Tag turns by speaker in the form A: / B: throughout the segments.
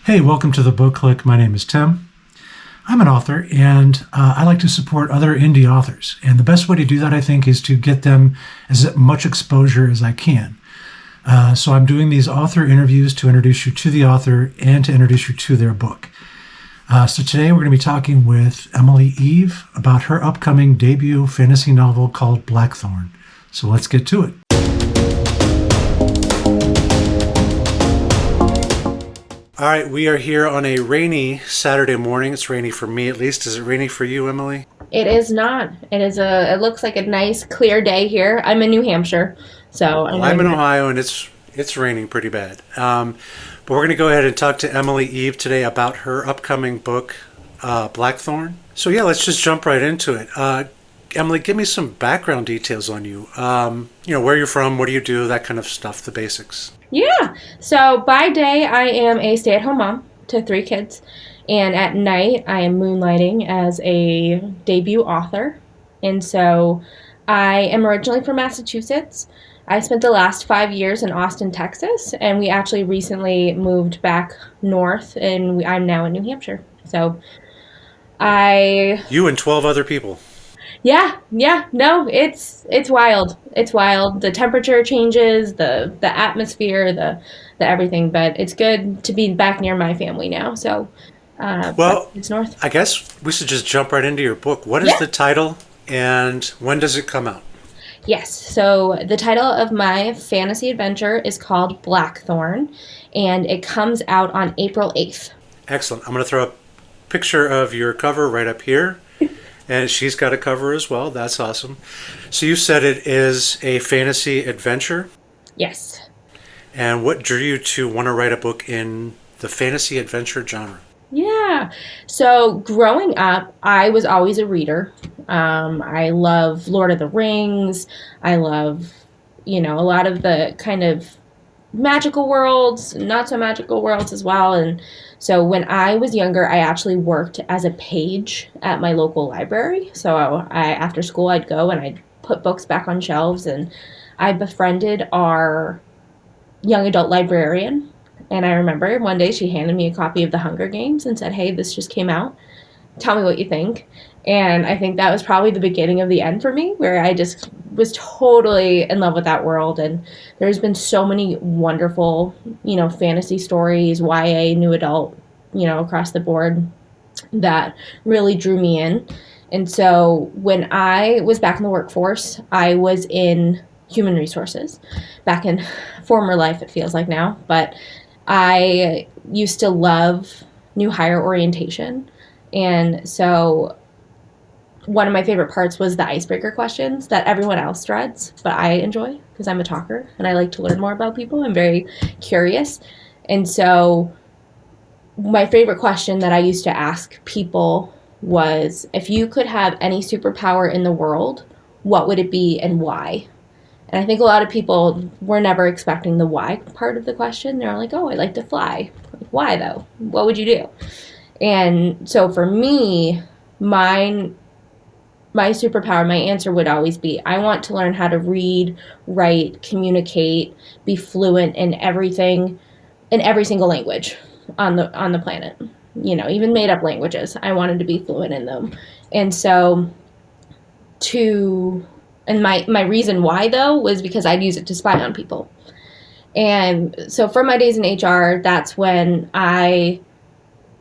A: Hey, welcome to the Book Click. My name is Tim. I'm an author, and I like to support other indie authors. And the best way to do that, I think, is to get them as much exposure as I can. So I'm doing these author interviews to introduce you to the author and to introduce you to their book. So today we're going to be talking with Emily Eve about her upcoming debut fantasy novel called Blackthorn. So let's get to it. All right, we are here on a rainy Saturday morning. It's rainy for me, at least. Is it rainy for you, Emily?
B: It is not. It looks like a nice clear day here. I'm in New Hampshire, so
A: Well, I'm in Ohio, and it's raining pretty bad. But we're going to go ahead and talk to Emily Eve today about her upcoming book, Blackthorn. So yeah, let's just jump right into it. Emily, give me some background details on you. Where you're from, what do you do, that kind of stuff, the basics.
B: Yeah. So by day, I am a stay-at-home mom to three kids, and at night, I am moonlighting as a debut author. And so I am originally from Massachusetts. I spent the last 5 years in Austin, Texas, and we actually recently moved back north, and I'm now in New Hampshire. So I
A: You and 12 other people.
B: yeah, no, it's wild. It's wild. The temperature changes, the atmosphere, the everything, but it's good to be back near my family now. So,
A: Well,
B: it's north.
A: I guess we should just jump right into your book. What is
B: Yeah.
A: the title, and when does it come out?
B: Yes. So the title of my fantasy adventure is called Blackthorn, and it comes out on April 8th.
A: Excellent. I'm going to throw a picture of your cover right up here. And she's got a cover as well. That's awesome. So you said it is a fantasy adventure.
B: Yes.
A: And what drew you to want to write a book in the fantasy adventure genre?
B: Yeah. So growing up, I was always a reader. I love Lord of the Rings. I love, a lot of the kind of magical worlds, not so magical worlds as well. And so when I was younger, I actually worked as a page at my local library. So after school, I'd go and I'd put books back on shelves. And I befriended our young adult librarian. And I remember one day she handed me a copy of The Hunger Games and said, "Hey, this just came out. Tell me what you think." And I think that was probably the beginning of the end for me, where I just was totally in love with that world. And there's been so many wonderful, fantasy stories, YA, new adult, across the board that really drew me in. And so when I was back in the workforce, I was in human resources back in former life, it feels like now. But I used to love new hire orientation. And so one of my favorite parts was the icebreaker questions that everyone else dreads, but I enjoy because I'm a talker and I like to learn more about people. I'm very curious. And so my favorite question that I used to ask people was, if you could have any superpower in the world, what would it be and why? And I think a lot of people were never expecting the why part of the question. They're like, "Oh, I like to fly." Like, why though? What would you do? And so for me, my superpower, my answer would always be, I want to learn how to read, write, communicate, be fluent in everything, in every single language on the planet. Even made up languages. I wanted to be fluent in them. And so my reason why though was because I'd use it to spy on people. And so for my days in HR, that's when I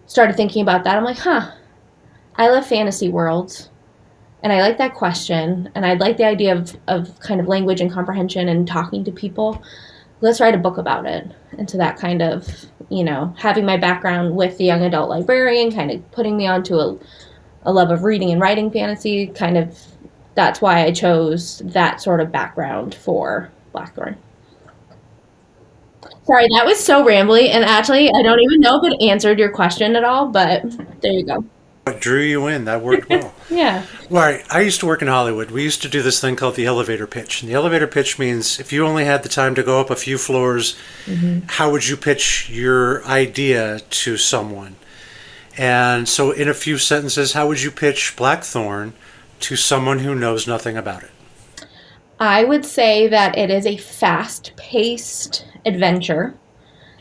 B: started thinking about that. I'm like, I love fantasy worlds. And I like that question. And I like the idea of kind of language and comprehension and talking to people. Let's write a book about it. And so that kind of, having my background with the young adult librarian, kind of putting me onto a love of reading and writing fantasy, kind of, that's why I chose that sort of background for Blackthorn. Sorry, that was so rambly, and actually, I don't even know if it answered your question at all, but there you go.
A: What drew you in? That worked well.
B: Yeah.
A: Well, all right, I used to work in Hollywood. We used to do this thing called the elevator pitch. And the elevator pitch means if you only had the time to go up a few floors, how would you pitch your idea to someone? And so, in a few sentences, how would you pitch Blackthorn to someone who knows nothing about it?
B: I would say that it is a fast paced adventure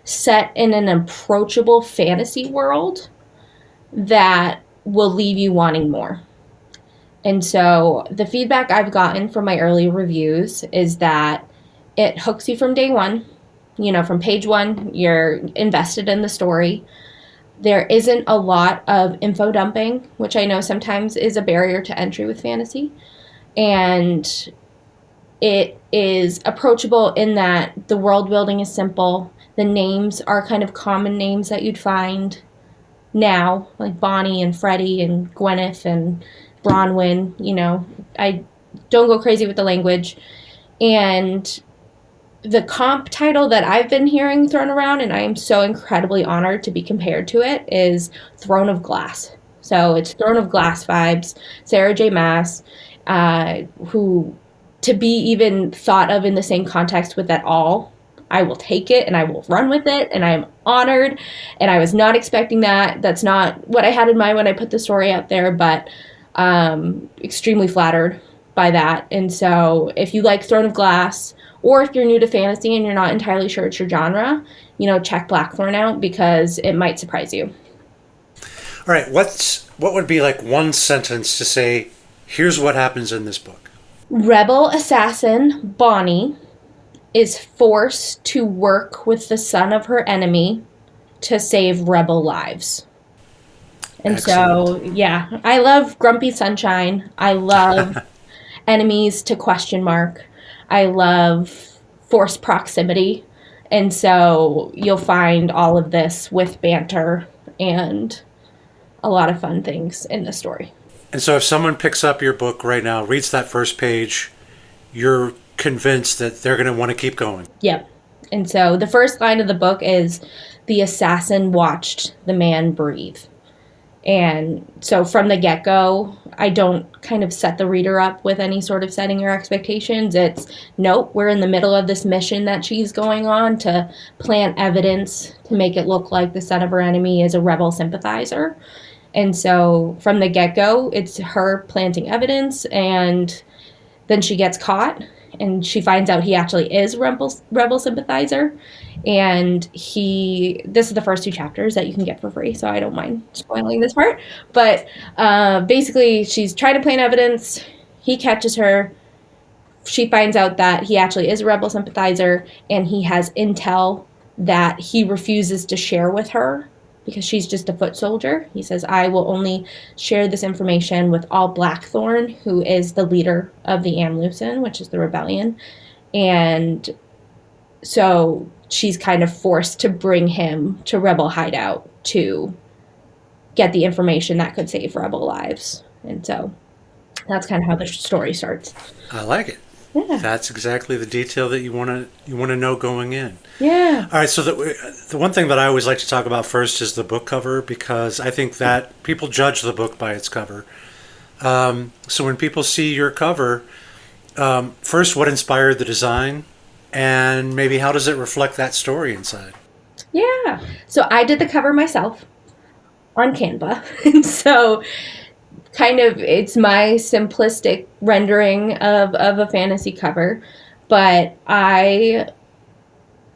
B: set in an approachable fantasy world that will leave you wanting more. And so the feedback I've gotten from my early reviews is that it hooks you from day one. You know, from page one, you're invested in the story. There isn't a lot of info dumping, which I know sometimes is a barrier to entry with fantasy. And it is approachable in that the world building is simple. The names are kind of common names that you'd find now, like Bonnie and Freddie and Gwyneth and Bronwyn. You know, I don't go crazy with the language. And the comp title that I've been hearing thrown around, and I am so incredibly honored to be compared to it, is Throne of Glass. So it's Throne of Glass vibes. Sarah J. Maas, who to be even thought of in the same context with that all, I will take it and I will run with it, and I am honored, and I was not expecting that. That's not what I had in mind when I put the story out there, but extremely flattered by that. And so if you like Throne of Glass, or if you're new to fantasy and you're not entirely sure it's your genre, you know, check Blackthorn out because it might surprise you.
C: All right, what would be like one sentence to say, here's what happens in this book?
B: Rebel assassin Bonnie is forced to work with the son of her enemy to save rebel lives. And
C: Excellent.
B: so, yeah, I love Grumpy Sunshine. I love enemies to question mark. I love forced proximity. And so you'll find all of this with banter and a lot of fun things in the story.
C: And so if someone picks up your book right now, reads that first page, you're convinced that they're going to want to keep going.
B: Yep. And so the first line of the book is, "The assassin watched the man breathe." And so from the get-go, I don't kind of set the reader up with any sort of setting or expectations. It's, nope, we're in the middle of this mission that she's going on to plant evidence to make it look like the son of her enemy is a rebel sympathizer. And so from the get-go, it's her planting evidence, and then she gets caught, and she finds out he actually is a rebel sympathizer. And this is the first two chapters that you can get for free, so I don't mind spoiling this part. But basically, she's trying to plant evidence. He catches her. She finds out that he actually is a rebel sympathizer, and he has intel that he refuses to share with her because she's just a foot soldier. He says, I will only share this information with all Blackthorn, who is the leader of the Amlucin, which is the rebellion. And so she's kind of forced to bring him to Rebel Hideout to get the information that could save Rebel lives. And so that's kind of how the story starts.
C: I like it.
B: Yeah.
C: That's exactly the detail that you want to know going in.
B: Yeah.
C: All right, so the one thing that I always like to talk about first is the book cover, because I think that people judge the book by its cover. So when people see your cover, first, what inspired the design, and maybe how does it reflect that story inside?
B: Yeah. So I did the cover myself on Canva. And so kind of it's my simplistic rendering of a fantasy cover, but I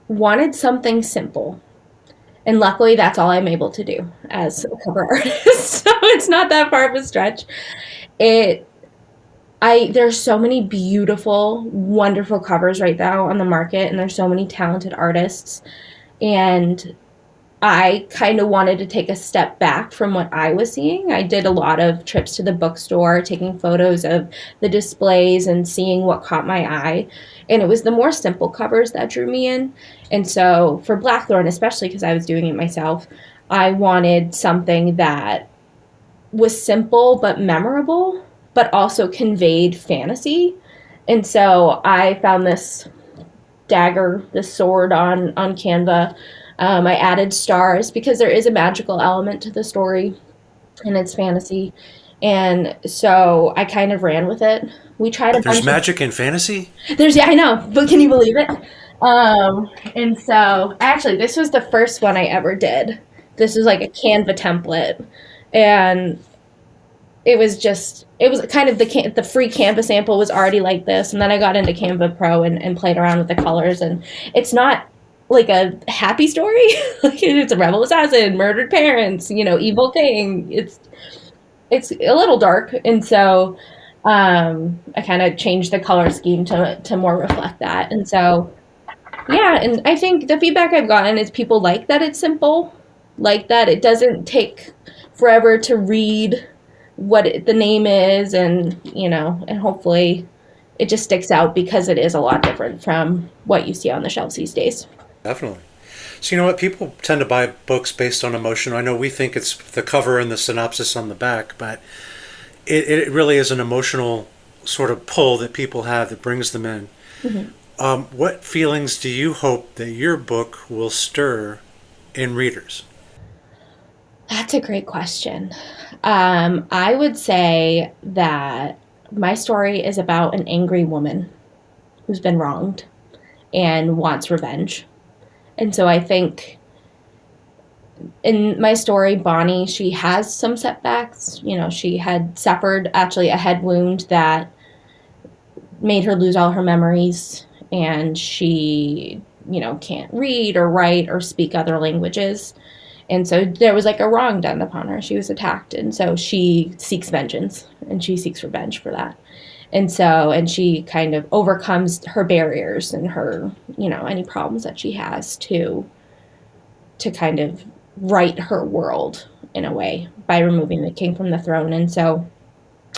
B: wanted something simple. And luckily that's all I'm able to do as a cover artist. So it's not that far of a stretch. There's so many beautiful, wonderful covers right now on the market, and there's so many talented artists. And I kind of wanted to take a step back from what I was seeing. I did a lot of trips to the bookstore, taking photos of the displays and seeing what caught my eye. And it was the more simple covers that drew me in. And so for Blackthorn, especially because I was doing it myself, I wanted something that was simple but memorable, but also conveyed fantasy. And so I found this dagger, this sword on Canva. I added stars because there is a magical element to the story and it's fantasy. And so I kind of ran with it. We tried a bunch
C: There's magic in fantasy?
B: Yeah, I know, but can you believe it? And so actually this was the first one I ever did. This was like a Canva template. And it was kind of the free Canva sample was already like this. And then I got into Canva Pro and played around with the colors. And it's not like a happy story. Like it's a rebel assassin, murdered parents, evil king. It's a little dark, and so I kind of changed the color scheme to more reflect that. And so yeah, and I think the feedback I've gotten is people like that it's simple, like that it doesn't take forever to read the name is, and hopefully it just sticks out because it is a lot different from what you see on the shelves these days.
C: Definitely. So you know what? People tend to buy books based on emotion. I know we think it's the cover and the synopsis on the back, but it really is an emotional sort of pull that people have that brings them in.
B: Mm-hmm.
C: What feelings do you hope that your book will stir in readers?
B: That's a great question. I would say that my story is about an angry woman who's been wronged and wants revenge. And so I think in my story, Bonnie, she has some setbacks. She had suffered actually a head wound that made her lose all her memories, and she, can't read or write or speak other languages. And so there was like a wrong done upon her. She was attacked. And so she seeks vengeance and she seeks revenge for that. And she kind of overcomes her barriers and her, any problems that she has to kind of right her world in a way by removing the king from the throne. And so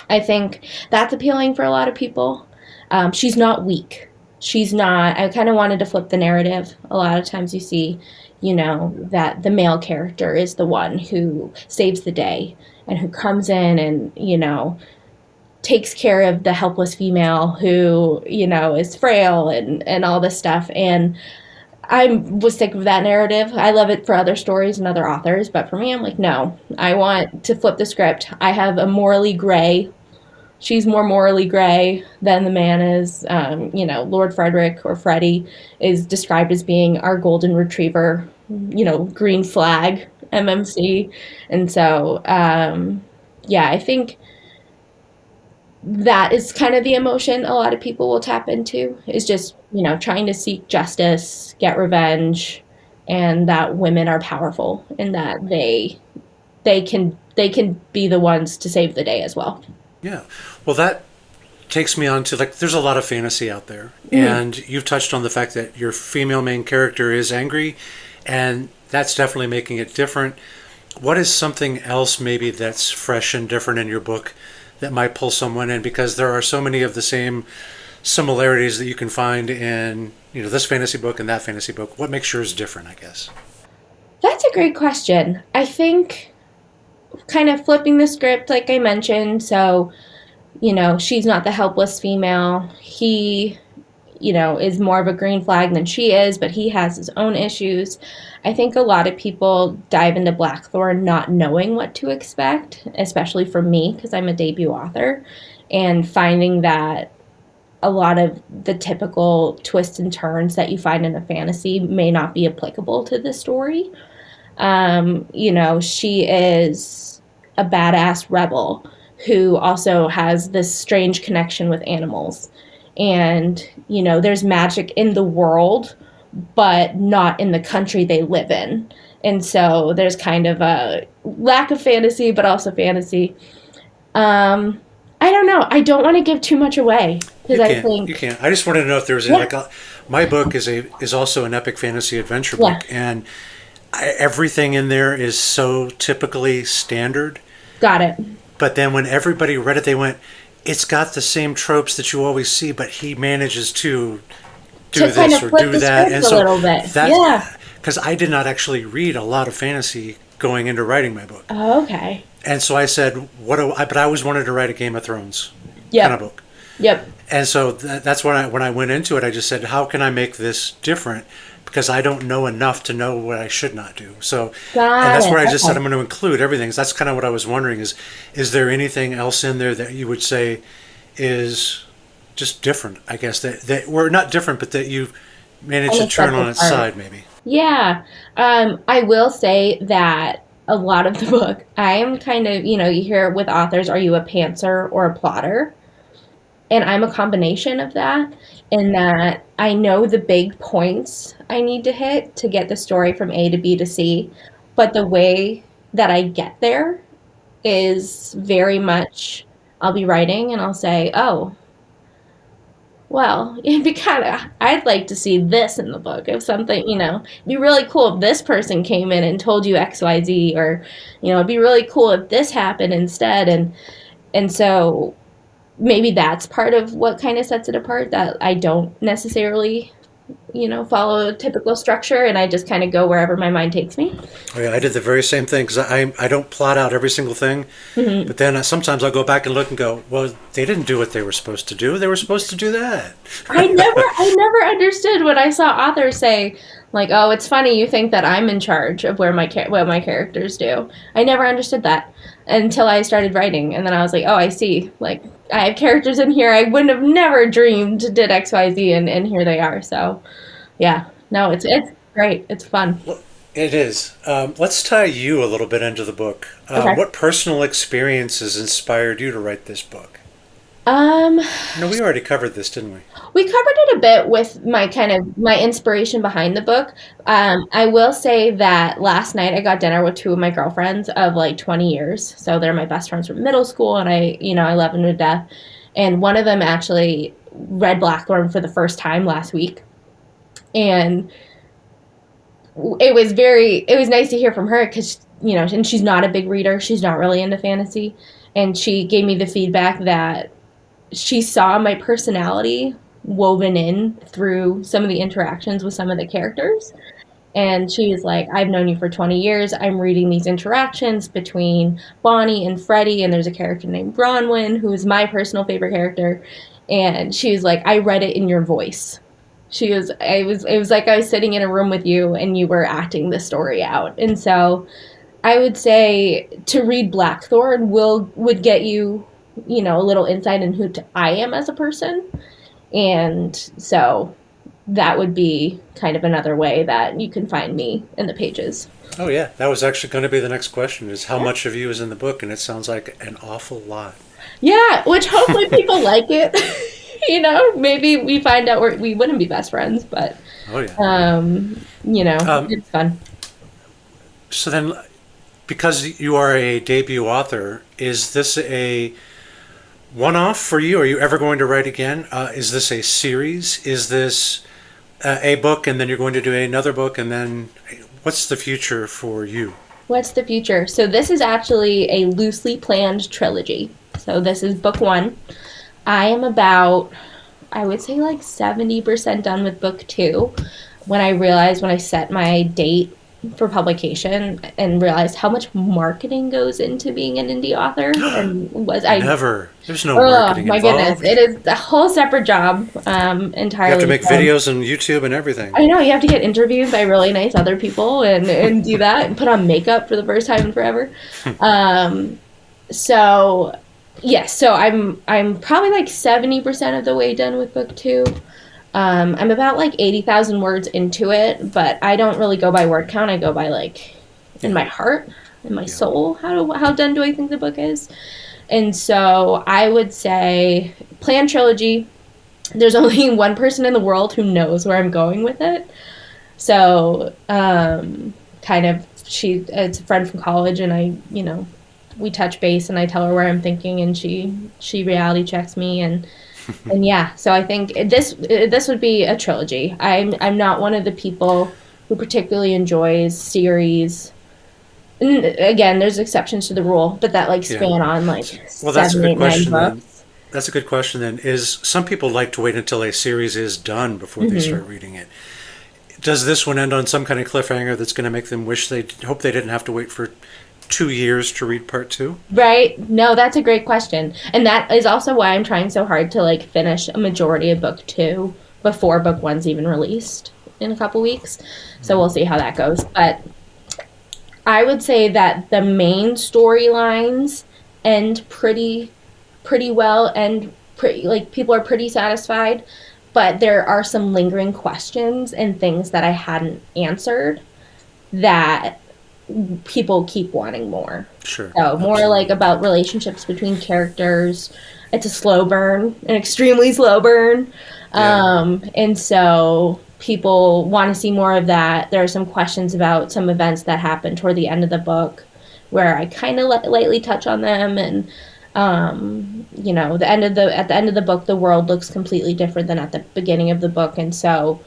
B: I think that's appealing for a lot of people. She's not weak. She's not, I kind of wanted to flip the narrative. A lot of times you see, that the male character is the one who saves the day and who comes in and, takes care of the helpless female who, is frail and all this stuff. And I was sick of that narrative. I love it for other stories and other authors, but for me, I'm like, no, I want to flip the script. I have a morally gray. She's more morally gray than the man is. Lord Frederick or Freddie is described as being our golden retriever, green flag MMC. And so, I think that is kind of the emotion a lot of people will tap into is just, trying to seek justice, get revenge, and that women are powerful and that they can be the ones to save the day as well.
C: Yeah. Well, that takes me on to there's a lot of fantasy out there. Mm-hmm. And you've touched on the fact that your female main character is angry, and that's definitely making it different. What is something else maybe that's fresh and different in your book that might pull someone in? Because there are so many of the same similarities that you can find in, this fantasy book and that fantasy book. What makes yours different, I guess?
B: That's a great question. I think kind of flipping the script, like I mentioned. So, she's not the helpless female. He, is more of a green flag than she is, but he has his own issues. I think a lot of people dive into Blackthorn not knowing what to expect, especially for me, because I'm a debut author, and finding that a lot of the typical twists and turns that you find in a fantasy may not be applicable to the story. She is a badass rebel who also has this strange connection with animals. And, there's magic in the world, but not in the country they live in. And so there's kind of a lack of fantasy, but also fantasy. I don't know. I don't want to give too much away because I think
C: you can't. I just wanted to know if there was my book is also an epic fantasy adventure book, and everything in there is so typically standard.
B: Got it.
C: But then when everybody read it, they went, "It's got the same tropes that you always see, but he manages to do this
B: kind of
C: or
B: flip
C: do
B: the
C: that."
B: And so a little bit.
C: Because I did not actually read a lot of fantasy going into writing my book.
B: Oh, okay.
C: And so I said, but I always wanted to write a Game of Thrones kind of book.
B: Yep.
C: And so that's when I went into it, I just said, how can I make this different? Because I don't know enough to know what I should not do. So, and that's where I just said I'm going to include everything. So that's kind of what I was wondering is there anything else in there that you would say is just different, I guess, that we're not different, but that you've managed to turn on its side maybe? Yeah.
B: I will say that a lot of the book, I am kind of, you hear with authors, are you a pantser or a plotter? And I'm a combination of that, in that I know the big points I need to hit to get the story from A to B to C, but the way that I get there is very much, I'll be writing and I'll say, oh, well, it'd be kind of, I'd like to see this in the book. If something, it'd be really cool if this person came in and told you XYZ, or, it'd be really cool if this happened instead. And so maybe that's part of what kind of sets it apart, that I don't necessarily, follow a typical structure, and I just kind of go wherever my mind takes me.
C: Oh, yeah, I did the very same thing because I don't plot out every single thing, but then sometimes I'll go back and look and go, well, they didn't do what they were supposed to do. They were supposed to do that.
B: I never understood when I saw authors say, like, oh, it's funny you think that I'm in charge of what my characters do. I never understood that until I started writing, and then I was like, oh, I see. Like, I have characters in here I wouldn't have never dreamed did XYZ, and here they are. So, yeah, no, it's great. It's fun.
C: Well, it is. Let's tie you a little bit into the book.
B: Okay.
C: What personal experiences inspired you to write this book?
B: Um,
C: No, we already covered this, didn't we?
B: we covered it a bit with my inspiration behind the book. I will say that last night I got dinner with two of my girlfriends of like 20 years. So they're my best friends from middle school, and I love them to death. And one of them actually read Blackthorn for the first time last week. And it was nice to hear from her, because, and she's not a big reader. She's not really into fantasy. And she gave me the feedback that she saw my personality woven in through some of the interactions with some of the characters. And she was like, I've known you for 20 years. I'm reading these interactions between Bonnie and Freddie, and there's a character named Bronwyn, who is my personal favorite character. And she was like, I read it in your voice. It was like I was sitting in a room with you and you were acting the story out. And so I would say to read Blackthorn would get you, a little insight in who I am as a person. And so that would be kind of another way that you can find me in the pages.
C: Oh, yeah. That was actually going to be the next question, is how
B: Yeah.
C: much of you is in the book? And it sounds like an awful lot.
B: Yeah, which hopefully people like it. Maybe we find out we wouldn't be best friends, but
C: Oh, yeah.
B: it's fun.
C: So then, because you are a debut author, is this a one-off for you? Are you ever going to write again? Is this a series? Is this a book and then you're going to do another book, and then what's the future for you?
B: What's the future? So this is actually a loosely planned trilogy. So this is book one. I am about, I would say, like 70% done with book two, when I set my date for publication and realized how much marketing goes into being an indie author, and
C: Never. There's no
B: oh
C: marketing
B: my
C: involved.
B: goodness, it is a whole separate job, entirely.
C: You have to make
B: from-
C: videos on YouTube and everything.
B: I know, you have to get interviewed by really nice other people, and do that, and put on makeup for the first time in forever. So yes, so I'm probably like 70% of the way done with book two. I'm about like 80,000 words into it, but I don't really go by word count. I go by like in my heart, in my soul. How done do I think the book is? And so I would say planned trilogy. There's only one person in the world who knows where I'm going with it. So kind of it's a friend from college, and we touch base, and I tell her where I'm thinking, and she reality checks me, and yeah. So I think this would be a trilogy. I'm not one of the people who particularly enjoys series. And again, there's exceptions to the rule, but that like span on like
C: Well, that's a
B: 7,
C: good
B: 8, 9
C: question then.
B: books.
C: That's a good question then. Is some people like to wait until a series is done before they start reading it. Does this one end on some kind of cliffhanger that's going to make them hope they didn't have to wait for 2 years to read part two?
B: Right? No, that's a great question. And that is also why I'm trying so hard to like finish a majority of book two before book one's even released in a couple weeks. So we'll see how that goes. But I would say that the main storylines end pretty well, and like people are pretty satisfied, but there are some lingering questions and things that I hadn't answered that people keep wanting more.
C: Sure.
B: So more
C: Absolutely.
B: like about relationships between characters. It's a slow burn, an extremely slow burn.
C: Yeah.
B: And so people want to see more of that. There are some questions about some events that happen toward the end of the book where I kind of lightly touch on them. And at the end of the book, the world looks completely different than at the beginning of the book. And so,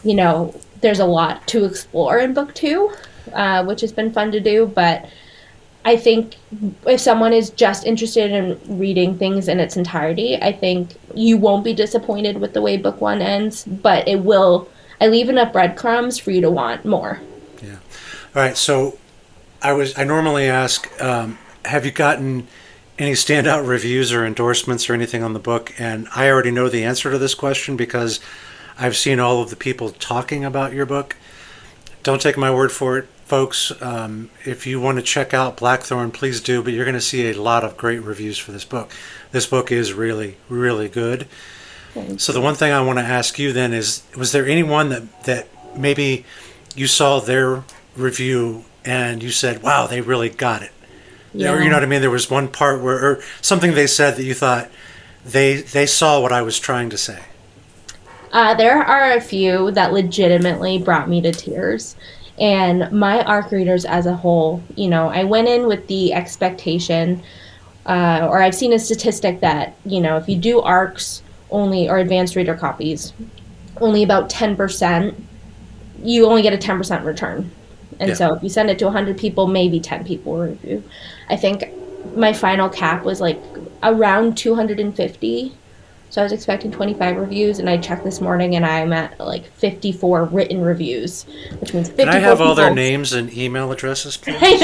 C: Yeah.
B: there's a lot to explore in book two, which has been fun to do. But I think if someone is just interested in reading things in its entirety, I think you won't be disappointed with the way book one ends, but it will. I leave enough breadcrumbs for you to want more.
C: Yeah. All right. So I normally ask, have you gotten any standout reviews or endorsements or anything on the book? And I already know the answer to this question because I've seen all of the people talking about your book. Don't take my word for it, folks. If you want to check out Blackthorn, please do, but you're going to see a lot of great reviews for this book. This book is really, really good. So the one thing I want to ask you then is, was there anyone that maybe you saw their review and you said, wow, they really got it?
B: Yeah.
C: Or, you know what I mean? There was one part or something they said that you thought they saw what I was trying to say.
B: There are a few that legitimately brought me to tears. And my ARC readers as a whole, I went in with the expectation, or I've seen a statistic that, if you do ARCs only, or advanced reader copies, only about 10%, you only get a 10% return. And
C: Yeah.
B: so if you send it to 100 people, maybe 10 people will review. I think my final cap was like around 250. So I was expecting 25 reviews, and I checked this morning, and I'm at like 54 written reviews, which means 54
C: Can I have all their
B: people.
C: names and email addresses, please?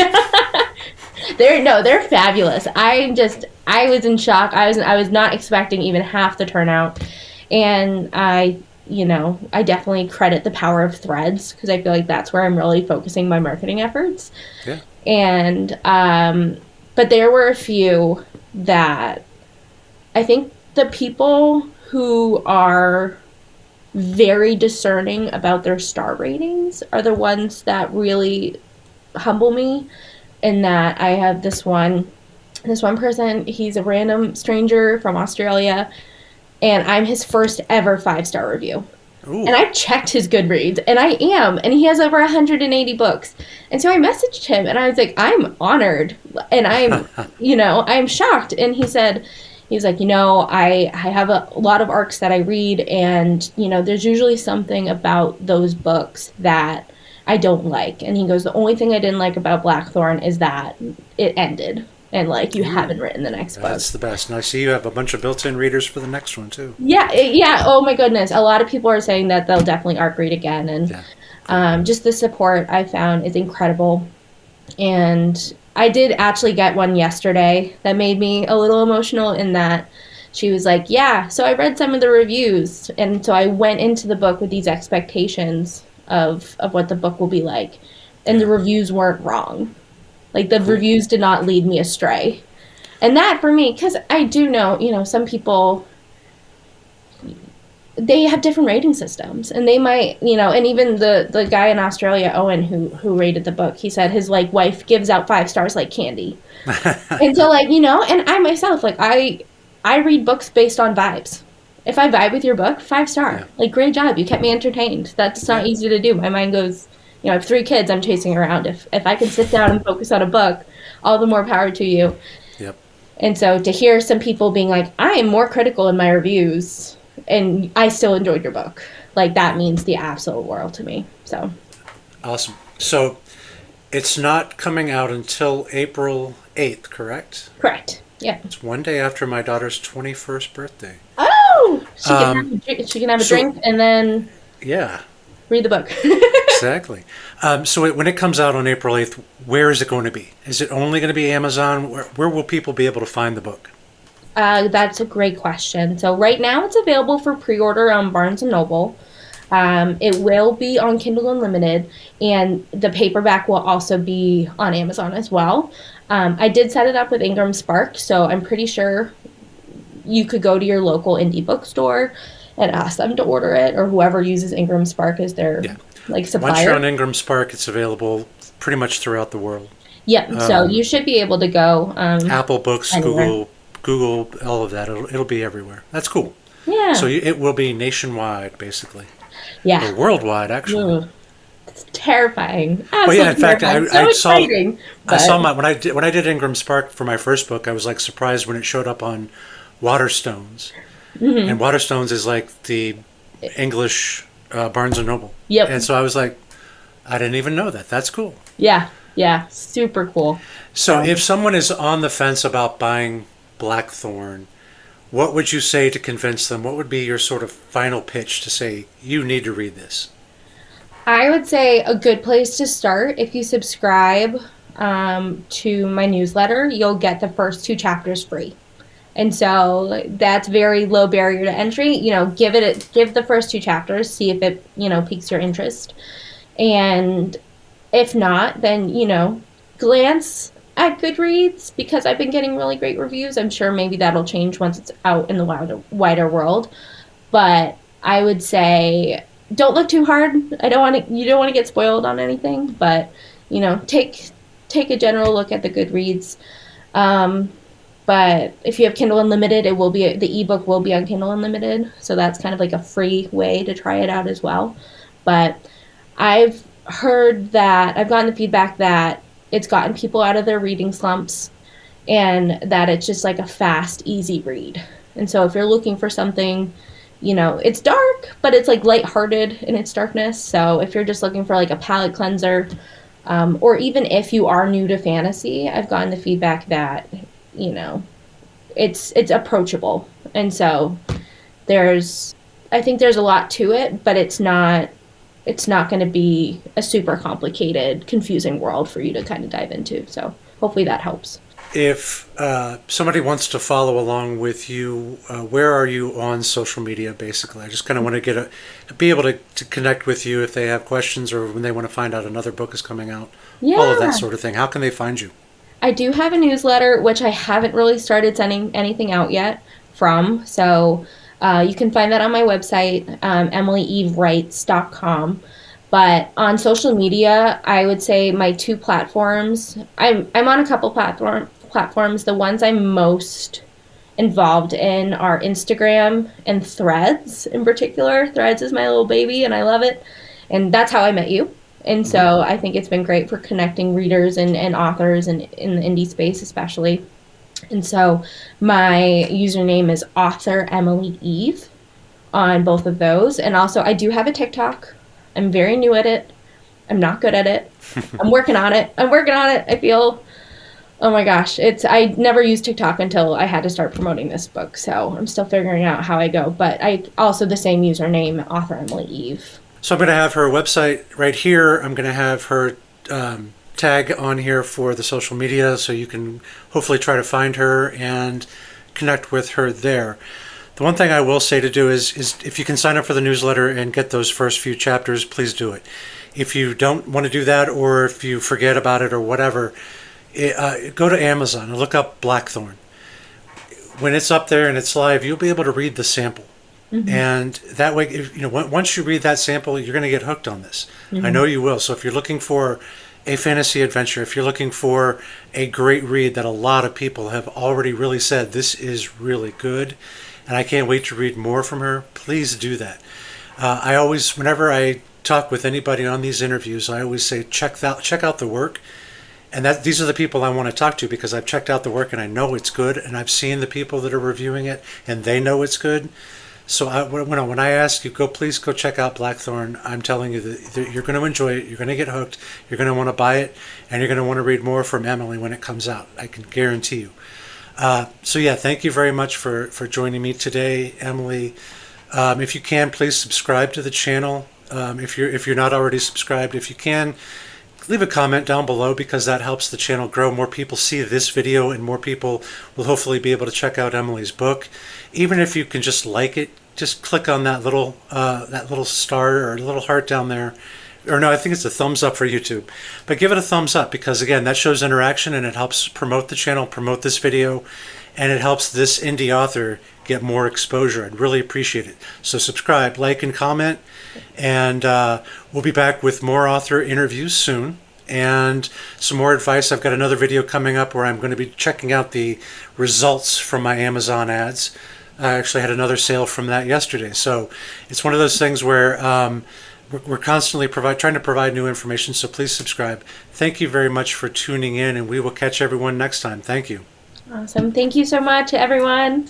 B: They're fabulous. I was in shock. I was not expecting even half the turnout, and I definitely credit the power of threads because I feel like that's where I'm really focusing my marketing efforts.
C: Yeah.
B: And but there were a few that I think the people who are very discerning about their star ratings are the ones that really humble me. In that I have this one person, he's a random stranger from Australia, and I'm his first ever 5-star review.
C: Ooh.
B: And I checked his Goodreads, and he has over 180 books. And so I messaged him, and I was like, I'm honored, and I'm shocked. And he was like, I have a lot of ARCs that I read, and, there's usually something about those books that I don't like. And he goes, the only thing I didn't like about Blackthorn is that it ended. And, you haven't written the next book.
C: That's the best. And I see you have a bunch of built-in readers for the next one, too.
B: Yeah. Oh, my goodness. A lot of people are saying that they'll definitely ARC read again. And just the support I found is incredible. And I did actually get one yesterday that made me a little emotional in that she was like, yeah, so I read some of the reviews. And so I went into the book with these expectations of what the book will be like. And the reviews weren't wrong. The reviews did not lead me astray. And that for me, because I do know, some people, they have different rating systems, and they might, and even the guy in Australia, Owen, who rated the book, he said his wife gives out 5 stars like candy. And so and I myself, I read books based on vibes. If I vibe with your book, 5-star.
C: Yeah.
B: Great job. You kept me entertained. That's not easy to do. My mind goes, I have 3 kids I'm chasing around. If I can sit down and focus on a book, all the more power to you.
C: Yep.
B: And so to hear some people being like, I am more critical in my reviews, and I still enjoyed your book, that means the absolute world to me. So
C: Awesome. So it's not coming out until April 8th, correct?
B: correct. Yeah.
C: It's one day after my daughter's 21st birthday.
B: Oh, she can have a drink and then
C: Yeah,
B: read the book.
C: exactly. So when it comes out on April 8th, where is it going to be? Is it only going to be Amazon? Where will people be able to find the book?
B: That's a great question. So right now it's available for pre-order on Barnes & Noble. It will be on Kindle Unlimited, and the paperback will also be on Amazon as well. I did set it up with Ingram Spark, so I'm pretty sure you could go to your local indie bookstore and ask them to order it, or whoever uses Ingram Spark as their supplier.
C: Once you're on Ingram Spark, it's available pretty much throughout the world.
B: Yep. So you should be able to go
C: Apple Books,
B: anywhere.
C: Google, all of that. It'll be everywhere. That's cool.
B: Yeah.
C: So it will be nationwide, basically, or
B: Yeah.
C: worldwide, actually.
B: Ugh. It's terrifying.
C: Well, yeah. In
B: Absolutely
C: fact,
B: terrifying. So
C: I saw
B: exciting.
C: I saw
B: But
C: my when I did Ingram Spark for my first book. I was like surprised when it showed up on Waterstones, and Waterstones is like the English Barnes and Noble. And
B: yep.
C: so I was like, I didn't even know that. That's cool.
B: Yeah. Yeah. Super cool.
C: So if someone is on the fence about buying Blackthorn, what would you say to convince them? What would be your sort of final pitch to say, you need to read this?
B: I would say a good place to start, if you subscribe to my newsletter, you'll get the first 2 chapters free. And so that's very low barrier to entry. Give the first 2 chapters, see if it, piques your interest. And if not, then, glance at Goodreads because I've been getting really great reviews. I'm sure maybe that'll change once it's out in the wider world. But I would say don't look too hard. You don't want to get spoiled on anything, but take a general look at the Goodreads. But if you have Kindle Unlimited, the ebook will be on Kindle Unlimited, so that's kind of like a free way to try it out as well. But I've gotten the feedback that it's gotten people out of their reading slumps and that it's just like a fast, easy read. And so if you're looking for something, it's dark, but it's like lighthearted in its darkness. So if you're just looking for like a palate cleanser, or even if you are new to fantasy, I've gotten the feedback that, it's approachable. And so I think there's a lot to it, but it's not going to be a super complicated, confusing world for you to kind of dive into. So hopefully that helps.
C: If somebody wants to follow along with you, where are you on social media, basically? I just kind of want to be able to connect with you if they have questions or when they want to find out another book is coming out, all of that sort of thing. How can they find you?
B: I do have a newsletter, which I haven't really started sending anything out yet from. So you can find that on my website, EmilyEveWrites.com. But on social media, I would say my 2 platforms, I'm on a couple platforms. The ones I'm most involved in are Instagram and Threads in particular. Threads is my little baby and I love it. And that's how I met you. And so I think it's been great for connecting readers and authors and in the indie space especially. And so my username is author Emily Eve on both of those. And also I do have a TikTok. I'm very new at it. I'm not good at it. I'm working on it. I feel, oh my gosh, I never used TikTok until I had to start promoting this book. So I'm still figuring out how I go. But I also the same username, author Emily Eve.
C: So I'm going to have her website right here. I'm going to have her tag on here for the social media so you can hopefully try to find her and connect with her there. The one thing I will say to do is if you can sign up for the newsletter and get those first few chapters, please do it. If you don't want to do that or if you forget about it or whatever, go to Amazon and look up Blackthorn. When it's up there and it's live, you'll be able to read the sample. Mm-hmm. And that way, once you read that sample, you're going to get hooked on this. Mm-hmm. I know you will. So if you're looking for a fantasy adventure, if you're looking for a great read that a lot of people have already really said, this is really good, and I can't wait to read more from her, please do that. Whenever I talk with anybody on these interviews, I always say, check out the work. And these are the people I want to talk to because I've checked out the work and I know it's good, and I've seen the people that are reviewing it and they know it's good. So when I ask you, please go check out Blackthorn, I'm telling you that you're going to enjoy it, you're going to get hooked, you're going to want to buy it, and you're going to want to read more from Emily when it comes out. I can guarantee you. So yeah, thank you very much for joining me today, Emily. If you can, please subscribe to the channel. If you're not already subscribed, if you can, leave a comment down below because that helps the channel grow. More people see this video and more people will hopefully be able to check out Emily's book. Even if you can just like it, just click on that little star or little heart down there. Or no, I think it's a thumbs up for YouTube. But give it a thumbs up because, again, that shows interaction and it helps promote the channel, promote this video, and it helps this indie author get more exposure. I'd really appreciate it. So subscribe, like, and comment. And we'll be back with more author interviews soon. and some more advice. I've got another video coming up where I'm going to be checking out the results from my Amazon ads. I actually had another sale from that yesterday. So it's one of those things where we're constantly trying to provide new information. So please subscribe. Thank you very much for tuning in, and we will catch everyone next time. Thank you.
B: Awesome. Thank you so much, everyone.